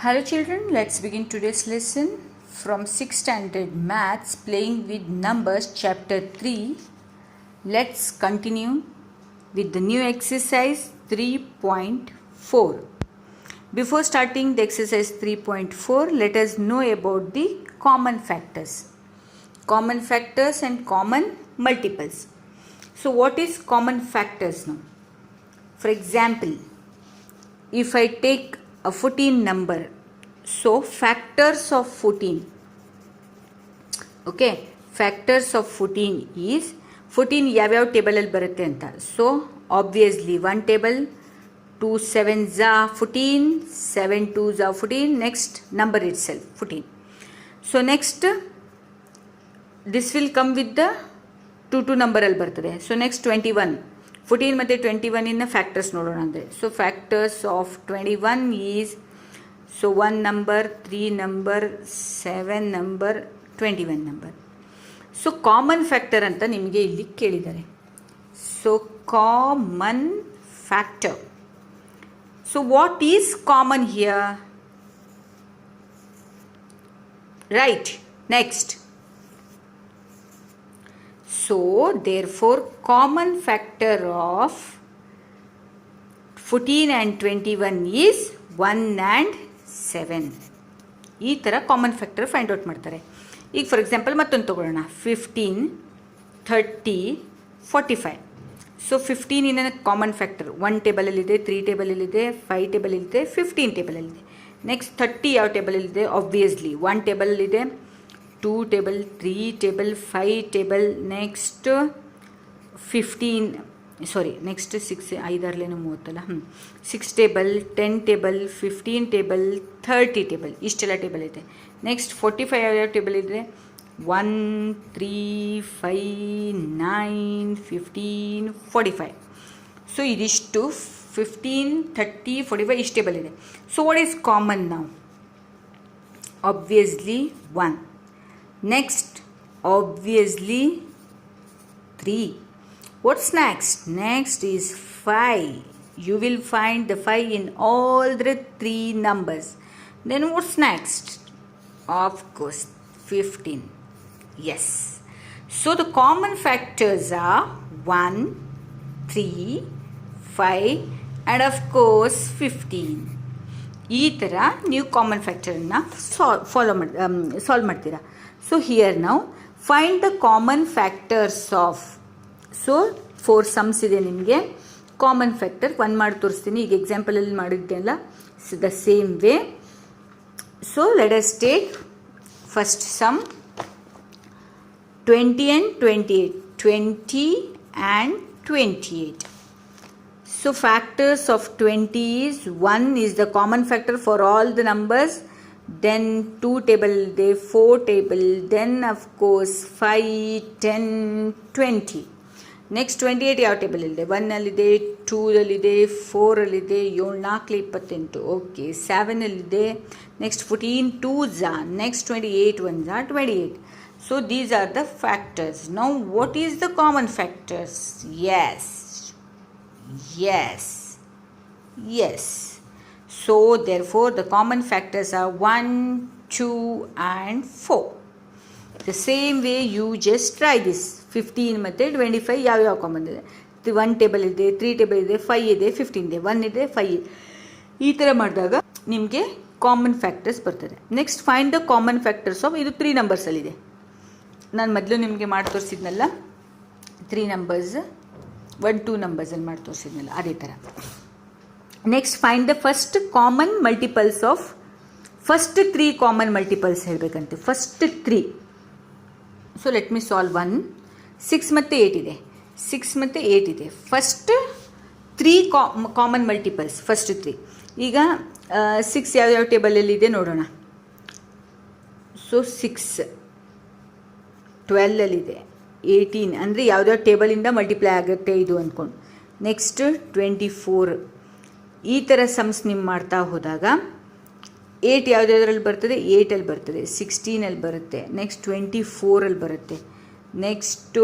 Hello children, let's begin today's lesson from 6th standard maths playing with numbers chapter 3. Let's continue with the new exercise 3.4. Before starting the exercise 3.4, let us know about the common factors. Common factors and common multiples. So what is common factors now? For example, if I take a 14 number, so factors of 14, okay, factors of 14 is 14 ಯಾವ್ಯಾವ ಟೇಬಲಲ್ಲಿ ಬರುತ್ತೆ ಅಂತ. So obviously 1 table, 2 7s are 14, 7 2s are 14, next number itself 14. So next this will come with the 2 number ಅಲ್ಲಿ ಬರ್ತದೆ. So next 21, 14 ಮತ್ತು 21 ಇನ್ನ factors ನೋಡೋಣ ಅಂದರೆ. So factors of 21 is so 1 number, 3 number, 7 number, 21 number. So common factor ಅಂತ ನಿಮಗೆ ಇಲ್ಲಿ ಕೇಳಿದ್ದಾರೆ. So common factor. So what is common here? Right. Next. So therefore common factor of 14 and 21 is 1 and 7. ಈ ಥರ common factor find out ಮಾಡ್ತಾರೆ. ಈಗ for example ಮತ್ತೊಂದು ತೊಗೊಳ್ಳೋಣ. 15, 30, 45. ಸೊ 15 ಇನ್ನ ಕಾಮನ್ ಫ್ಯಾಕ್ಟರ್ 1 ಟೇಬಲಲ್ಲಿದೆ, 3 ಟೇಬಲಲ್ಲಿದೆ, 5 ಟೇಬಲಲ್ಲಿದೆ, 15 ಟೇಬಲಲ್ಲಿದೆ. ನೆಕ್ಸ್ಟ್ 30 ಯಾವ ಟೇಬಲಲ್ಲಿದೆ? ಆಬ್ವಿಯಸ್ಲಿ 1 ಟೇಬಲಲ್ಲಿದೆ, 2 table, 3 table, 5 table, next 15 next 6 5 30 6 table, 10 table, 15 table, 30 table, ಇಷ್ಟೆಲ್ಲ ಟೇಬಲ್ ಇದೆ. ನೆಕ್ಸ್ಟ್ 45 ಯಾವ ಟೇಬಲ್ ಇದೆ? 1 3 5 9 15 45. ಸೊ ಇದಿಷ್ಟು 15 30 45 ಇಷ್ಟು ಟೇಬಲ್ ಇದೆ. ಸೊ ವಾಟ್ ಈಸ್ ಕಾಮನ್ ನಾವು? Obviously 1. Next, obviously 3. What's next? Next is 5. You will find the 5 in all the 3 numbers. Then what's next? Of course, 15. Yes. So the common factors are 1, 3, 5 and of course 15. ಈ ಥರ ನೀವು common ಫ್ಯಾಕ್ಟರನ್ನು solve ಮಾಡ್ತೀರಾ. So here ನಾವು find the common factors of. So 4 sums ಇದೆ ನಿಮಗೆ. Common factor 1 ಮಾಡಿ ತೋರಿಸ್ತೀನಿ. ಈಗ ಎಕ್ಸಾಂಪಲಲ್ಲಿ ಮಾಡಿದ್ದೆಲ್ಲ the same way. So let us take first some 20 and 28. 20 and 28. So factors of 20 is 1 is the common factor for all the numbers. Then 2 table ಇದೆ, 4 table, then of course 5, 10, 20. Next 28 ಯಾವ table ಇದೆ? 1 ಅಲ್ಲಿದೆ, 2 ಅಲ್ಲಿದೆ, 4 ಅಲ್ಲಿದೆ, 7 4 28. Okay, 7 ಅಲ್ಲಿದೆ. Next 14 2s are, next 28 1s are 28. So these are the factors. Now what is the common factors? Yes. So therefore the common factors are 1, 2 and 4. The same way you just try this. 15 ಮತ್ತು 25 ಯಾವ common ಇದೆ? 1 table ಇದೆ, 3 table ಇದೆ, 5 ಇದೆ, 15 ಇದೆ, 1 ಇದೆ, 5 ಇದೆ. ಈ ಥರ ಮಾಡಿದಾಗ ನಿಮಗೆ ಕಾಮನ್ ಫ್ಯಾಕ್ಟರ್ಸ್ ಬರ್ತದೆ. Next find the common factors of, ಇದು 3 ನಂಬರ್ಸಲ್ಲಿದೆ. ನಾನು ಮೊದಲು ನಿಮಗೆ ಮಾಡಿ ತೋರಿಸಿದ್ನಲ್ಲ 3 ನಂಬರ್ಸ್, 1 2 ನಂಬರ್ಸಲ್ಲಿ ಮಾಡಿ ತೋರಿಸಿದ್ನಲ್ಲ ಅದೇ ಥರ. Next find the first common multiples of. First 3 common multiples ಹೇಳಬೇಕಂತೆ. First 3. So let me solve 1. 6 ಮತ್ತು 8 ಇದೆ, 6 ಮತ್ತು 8 ಇದೆ. First 3 common multiples, first 3. ಈಗ 6 ಯಾವ್ಯಾವ ಟೇಬಲಲ್ಲಿ ಇದೆ ನೋಡೋಣ. ಸೊ 6 12ಅಲ್ಲಿದೆ, 18 ಅಂದರೆ ಯಾವುದ್ಯಾವ ಟೇಬಲಿಂದ ಮಲ್ಟಿಪ್ಲೈ ಆಗುತ್ತೆ ಇದು ಅಂದ್ಕೊಂಡು. ನೆಕ್ಸ್ಟ್ 24. ಈ ಥರ ಸಮ್ಸ್ ನೀವು ಮಾಡ್ತಾ ಹೋದಾಗ 8 ಯಾವುದ್ಯಾವ್ದ್ರಲ್ಲಿ ಬರ್ತದೆ? 8ಅಲ್ಲಿ ಬರ್ತದೆ, 16ಅಲ್ಲಿ ಬರುತ್ತೆ, ನೆಕ್ಸ್ಟ್ 24ಅಲ್ಲಿ ಬರುತ್ತೆ, ನೆಕ್ಸ್ಟು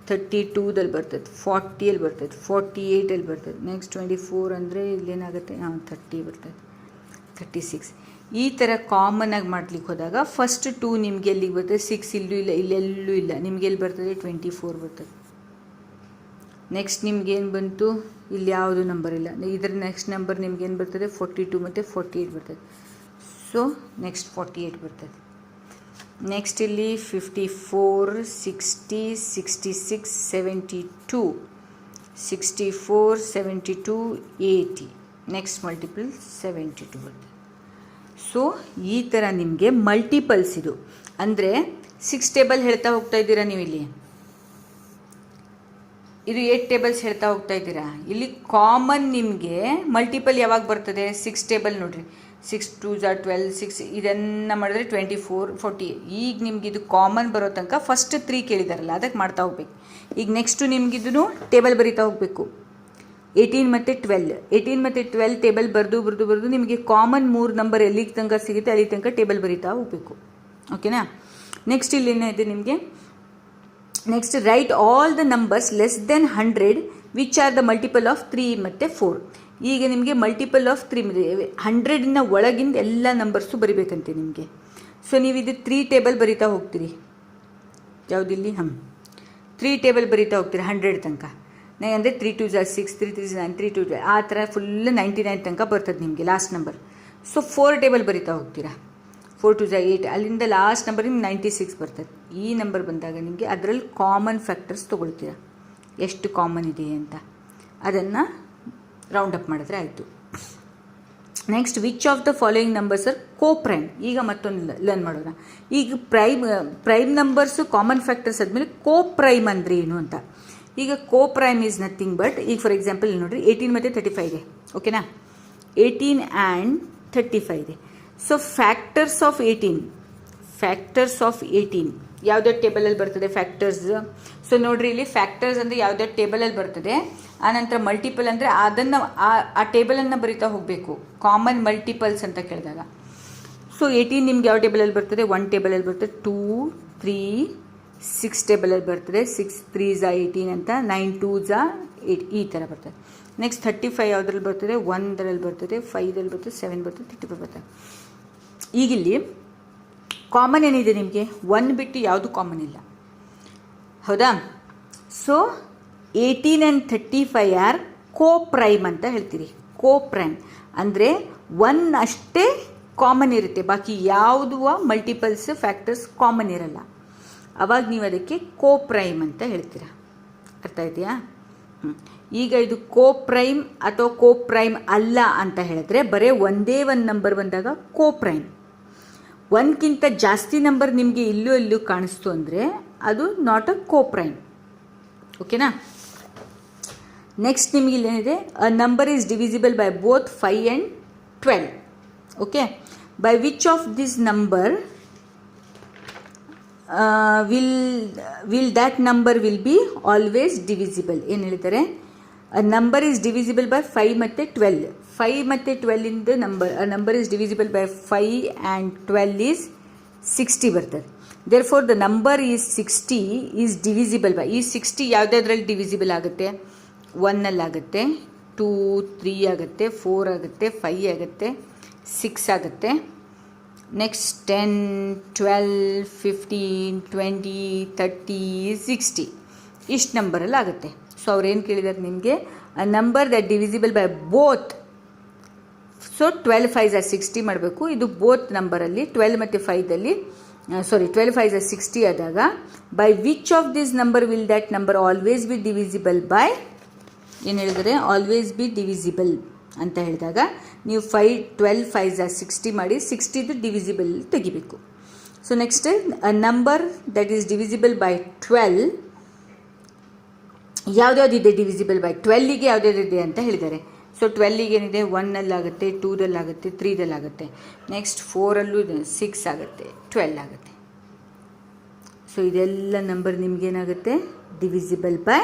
32ದಲ್ಲಿ ಬರ್ತದೆ, 40ಅಲ್ಲಿ ಬರ್ತದೆ, 48ಅಲ್ಲಿ ಬರ್ತದೆ, ನೆಕ್ಸ್ಟ್ 24 ಅಂದರೆ ಇಲ್ಲೇನಾಗುತ್ತೆ? 30 ಬರ್ತದೆ. 36. ಈ ಥರ ಕಾಮನಾಗಿ ಮಾಡ್ಲಿಕ್ಕೆ ಹೋದಾಗ ಫಸ್ಟ್ 2 ನಿಮಗೆ ಎಲ್ಲಿಗೆ ಬರ್ತದೆ, 6 ಇಲ್ಲೂ ಇಲ್ಲ, ಇಲ್ಲೆಲ್ಲೂ ಇಲ್ಲ, ನಿಮಗೆ ಎಲ್ಲಿ ಬರ್ತದೆ 24 ಬರ್ತದೆ. ನೆಕ್ಸ್ಟ್ ನಿಮ್ಗೇನು ಬಂತು, ಇಲ್ಲಿ ಯಾವುದು ನಂಬರ್ ಇಲ್ಲ, ಇದರ ನೆಕ್ಸ್ಟ್ ನಂಬರ್ ನಿಮ್ಗೇನು ಬರ್ತದೆ 42 ಮತ್ತು 48 ಬರ್ತದೆ. ಸೊ ನೆಕ್ಸ್ಟ್ 48 ಬರ್ತದೆ. ನೆಕ್ಸ್ಟ್ ಇಲ್ಲಿ 54, 60, 66, 72, 64, 72, 80. ನೆಕ್ಸ್ಟ್ ಮಲ್ಟಿಪಲ್ 72 ಬರ್ತದೆ. ಸೊ ಈ ಥರ ನಿಮಗೆ ಮಲ್ಟಿಪಲ್ಸ್ ಇದು ಅಂದರೆ 6 ಟೇಬಲ್ ಹೇಳ್ತಾ ಹೋಗ್ತಾ ಇದ್ದೀರಾ ನೀವು, ಇಲ್ಲಿ ಇದು 8 ಟೇಬಲ್ಸ್ ಹೇಳ್ತಾ ಹೋಗ್ತಾ ಇದ್ದೀರಾ. ಇಲ್ಲಿ ಕಾಮನ್ ನಿಮಗೆ ಮಲ್ಟಿಪಲ್ ಯಾವಾಗ ಬರ್ತದೆ, 6 ಟೇಬಲ್ ನೋಡಿರಿ, 6 2s are 12, 6 ಇದನ್ನು ಮಾಡಿದ್ರೆ 24, 40. ಈಗ ನಿಮ್ಗೆ ಇದು ಕಾಮನ್ ಬರೋ ತನಕ ಫಸ್ಟ್ 3 ಕೇಳಿದಾರಲ್ಲ ಅದಕ್ಕೆ ಮಾಡ್ತಾ ಹೋಗ್ಬೇಕು. ಈಗ ನೆಕ್ಸ್ಟು ನಿಮಗಿದೂ ಟೇಬಲ್ ಬರೀತಾ ಹೋಗಬೇಕು. 18 ಮತ್ತು 12, 18 ಮತ್ತು 12 ಟೇಬಲ್ ಬರೆದು ನಿಮಗೆ ಕಾಮನ್ 3 ನಂಬರ್ ಎಲ್ಲಿಗೆ ತನಕ ಸಿಗುತ್ತೆ ಅಲ್ಲಿ ತನಕ ಟೇಬಲ್ ಬರೀತಾ ಹೋಗಬೇಕು. ಓಕೆನಾ. ನೆಕ್ಸ್ಟ್ ಇಲ್ಲಿ ಏನಿದೆ ನಿಮಗೆ, next right all the numbers less than 100 which are the multiple of 3 ಮತ್ತು 4. ಈಗ ನಿಮಗೆ ಮಲ್ಟಿಪಲ್ ಆಫ್ 3 100ನ ಒಳಗಿಂದ ಎಲ್ಲ ನಂಬರ್ಸು ಬರಿಬೇಕಂತೆ ನಿಮಗೆ. ಸೊ ನೀವು ಇದು 3 ಟೇಬಲ್ ಬರಿತಾ ಹೋಗ್ತೀರಿ, ಯಾವುದಿಲ್ಲಿ 3 ಟೇಬಲ್ ಬರಿತಾ ಹೋಗ್ತೀರಿ 100 ತನಕ. ಅಂದರೆ 3 2s are 6, 3 3s 9, 3 2 ಆ ಥರ ಫುಲ್ 99 ತನಕ ಬರ್ತದೆ ನಿಮಗೆ ಲಾಸ್ಟ್ ನಂಬರ್. ಸೊ 4 ಟೇಬಲ್ ಬರಿತಾ ಹೋಗ್ತೀರಾ, 4 2s are 8, ಅಲ್ಲಿಂದ ಲಾಸ್ಟ್ ನಂಬರ್ ನಿಮ್ಗೆ 96 ಬರ್ತದೆ. ಈ ನಂಬರ್ ಬಂದಾಗ ನಿಮಗೆ ಅದರಲ್ಲಿ ಕಾಮನ್ ಫ್ಯಾಕ್ಟರ್ಸ್ ತೊಗೊಳ್ತೀರಾ, ಎಷ್ಟು ಕಾಮನ್ ಇದೆ ಅಂತ, ಅದನ್ನು ರೌಂಡ್ ಅಪ್ ಮಾಡಿದ್ರೆ ಆಯಿತು. Next which of the following numbers are coprime. ಈಗ ಮತ್ತೊಂದು ಲರ್ನ್ ಮಾಡೋಣ. ಈಗ ಪ್ರೈಮ್ ನಂಬರ್ಸು ಕಾಮನ್ ಫ್ಯಾಕ್ಟರ್ಸ್ ಆದಮೇಲೆ ಕೋಪ್ರೈಮ್ ಅಂದರೆ ಏನು ಅಂತ. ಈಗ ಕೋಪ್ರೈಮ್ ಈಸ್ ನಥಿಂಗ್ ಬಟ್, ಈಗ ಫಾರ್ ಎಕ್ಸಾಂಪಲ್ ನೋಡಿರಿ 18 ಮತ್ತು 35 ಇದೆ, ಓಕೆನಾ, 18 ಆ್ಯಂಡ್ 35 ಇದೆ. ಸೊ ಫ್ಯಾಕ್ಟರ್ಸ್ ಆಫ್ 18 ಯಾವುದೇ ಟೇಬಲಲ್ಲಿ ಬರ್ತದೆ ಫ್ಯಾಕ್ಟರ್ಸ್. ಸೊ ನೋಡಿರಿ ಇಲ್ಲಿ ಫ್ಯಾಕ್ಟರ್ಸ್ ಅಂದರೆ ಯಾವುದೇ ಟೇಬಲಲ್ಲಿ ಬರ್ತದೆ. ಆನಂತರ ಮಲ್ಟಿಪಲ್ ಅಂದರೆ ಅದನ್ನು ಆ ಟೇಬಲನ್ನು ಬರಿತಾ ಹೋಗಬೇಕು, ಕಾಮನ್ ಮಲ್ಟಿಪಲ್ಸ್ ಅಂತ ಕೇಳಿದಾಗ. ಸೊ 18 ನಿಮ್ಗೆ ಯಾವ ಟೇಬಲಲ್ಲಿ ಬರ್ತದೆ, 1 ಟೇಬಲಲ್ಲಿ ಬರ್ತದೆ, 2 3 6 ಟೇಬಲಲ್ಲಿ ಬರ್ತದೆ, 6 3s are 18 ಅಂತ, 9 2s are 8 ಈ ಥರ ಬರ್ತದೆ. ನೆಕ್ಸ್ಟ್ 35 ಯಾವುದ್ರಲ್ಲಿ ಬರ್ತದೆ, 1ರಲ್ಲಿ ಬರ್ತದೆ, 5ರಲ್ಲಿ ಬರ್ತದೆ, 7 ಬರ್ತದೆ, 35 ಬರ್ತದೆ. ಈಗಿಲ್ಲಿ ಕಾಮನ್ ಏನಿದೆ ನಿಮಗೆ, 1 ಬಿಟ್ಟು ಯಾವುದು ಕಾಮನ್ ಇಲ್ಲ, ಹೌದಾ. ಸೊ 18 ಆ್ಯಂಡ್ 35 ಆರ್ ಕೋಪ್ರೈಮ್ ಅಂತ ಹೇಳ್ತೀರಿ. ಕೋಪ್ರೈಮ್ ಅಂದರೆ 1 ಅಷ್ಟೇ ಕಾಮನ್ ಇರುತ್ತೆ, ಬಾಕಿ ಯಾವುದು ಮಲ್ಟಿಪಲ್ಸ್ ಫ್ಯಾಕ್ಟರ್ಸ್ ಕಾಮನ್ ಇರಲ್ಲ. ಅವಾಗ ನೀವು ಅದಕ್ಕೆ ಕೋಪ್ರೈಮ್ ಅಂತ ಹೇಳ್ತೀರಾ. ಅರ್ಥ ಇದೆಯಾ? ಈಗ ಇದು ಕೋಪ್ರೈಮ್ ಅಥವಾ ಕೋಪ್ರೈಮ್ ಅಲ್ಲ ಅಂತ ಹೇಳಿದ್ರೆ ಬರೀ ಒಂದೇ ಒಂದು ನಂಬರ್ ಬಂದಾಗ ಕೋಪ್ರೈಮ್. ಒಂದಕ್ಕಿಂತ ಜಾಸ್ತಿ ನಂಬರ್ ನಿಮಗೆ ಇಲ್ಲೂ ಕಾಣಿಸ್ತು ಅಂದರೆ ಅದು ನಾಟ್ ಅ ಕೋಪ್ರೈಮ್. ಓಕೆನಾ. ನೆಕ್ಸ್ಟ್ ನಿಮಗೆ ಇಲ್ಲೇನಿದೆ, a number is divisible by both 5 and 12. Okay, by which of this number will that number will be always divisible. ಏನು ಹೇಳಿದ್ದಾರೆ, ನಂಬರ್ ಈಸ್ ಡಿವಿಸಿಬಲ್ ಬೈ 5 ಮತ್ತು 12. 5 ಮತ್ತು 12 ಇಂದ number is divisible by 5 and 12 is 60 ಬರ್ತದೆ. Therefore the number is 60 is divisible by, ಈ 60 ಯಾವುದಾದ್ರಲ್ಲಿ divisible ಆಗುತ್ತೆ, 1 ಆಗುತ್ತೆ, 2 3 ಆಗುತ್ತೆ, 4 ಆಗುತ್ತೆ, 5 ಆಗುತ್ತೆ, 6 ಆಗುತ್ತೆ. ನೆಕ್ಸ್ಟ್ 10 12 15 20 30 60 ಇಷ್ಟು ನಂಬರಲ್ಲಿ ಆಗುತ್ತೆ. ಸೊ ಅವ್ರೇನು ಕೇಳಿದ್ದಾರೆ ನಿಮಗೆ, ಅ number that divisible by both. So 12 5s are 60 ಮಾಡಬೇಕು. ಇದು ಬೋತ್ ನಂಬರಲ್ಲಿ 12 ಮತ್ತು 5ದಲ್ಲಿ 12 5s are 60 ಆದಾಗ by which of this number will that number always B divisible by, ಏನು ಹೇಳಿದರೆ ಆಲ್ವೇಸ್ ಬಿ ಡಿವಿಸಿಬಲ್ ಅಂತ ಹೇಳಿದಾಗ ನೀವು 12 5s are 60 ಮಾಡಿ 60ದು ಡಿವಿಸಿಬಲ್ ತೆಗಿಬೇಕು. So next a number that is divisible by 12, ಯಾವುದ್ಯಾವುದಿದೆ ಡಿವಿಸಿಬಲ್ ಬೈ 12ಗೆ ಯಾವುದ್ಯಾವುದಿದೆ ಅಂತ ಹೇಳಿದ್ದಾರೆ. ಸೊ 12ಗೆ ಏನಿದೆ, 1ಅಲ್ಲಾಗುತ್ತೆ, 2ದಲ್ಲಾಗುತ್ತೆ, 3ದಲ್ಲಾಗುತ್ತೆ, ನೆಕ್ಸ್ಟ್ 4ಅಲ್ಲೂ 6 ಆಗುತ್ತೆ, 12 ಆಗುತ್ತೆ. ಸೊ ಇದೆಲ್ಲ ನಂಬರ್ ನಿಮಗೇನಾಗುತ್ತೆ, ಡಿವಿಸಿಬಲ್ ಬೈ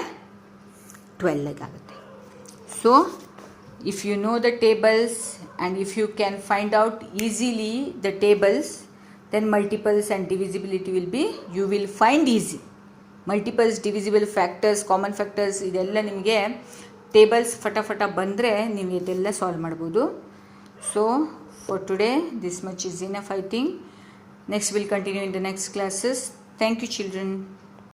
12 ಆಗುತ್ತೆ. So if you know the tables and if you can find out easily the tables, then multiples and divisibility will be, you will find easy. Multiples, divisible, factors, common factors ಇದೆಲ್ಲ ನಿಮಗೆ tables ಫಟಾಫಟ ಬಂದರೆ ನೀವು ಇದೆಲ್ಲ solve ಮಾಡ್ಬೋದು. So For today, this much is enough, I think. Next, we'll continue in the next classes. Thank you, children.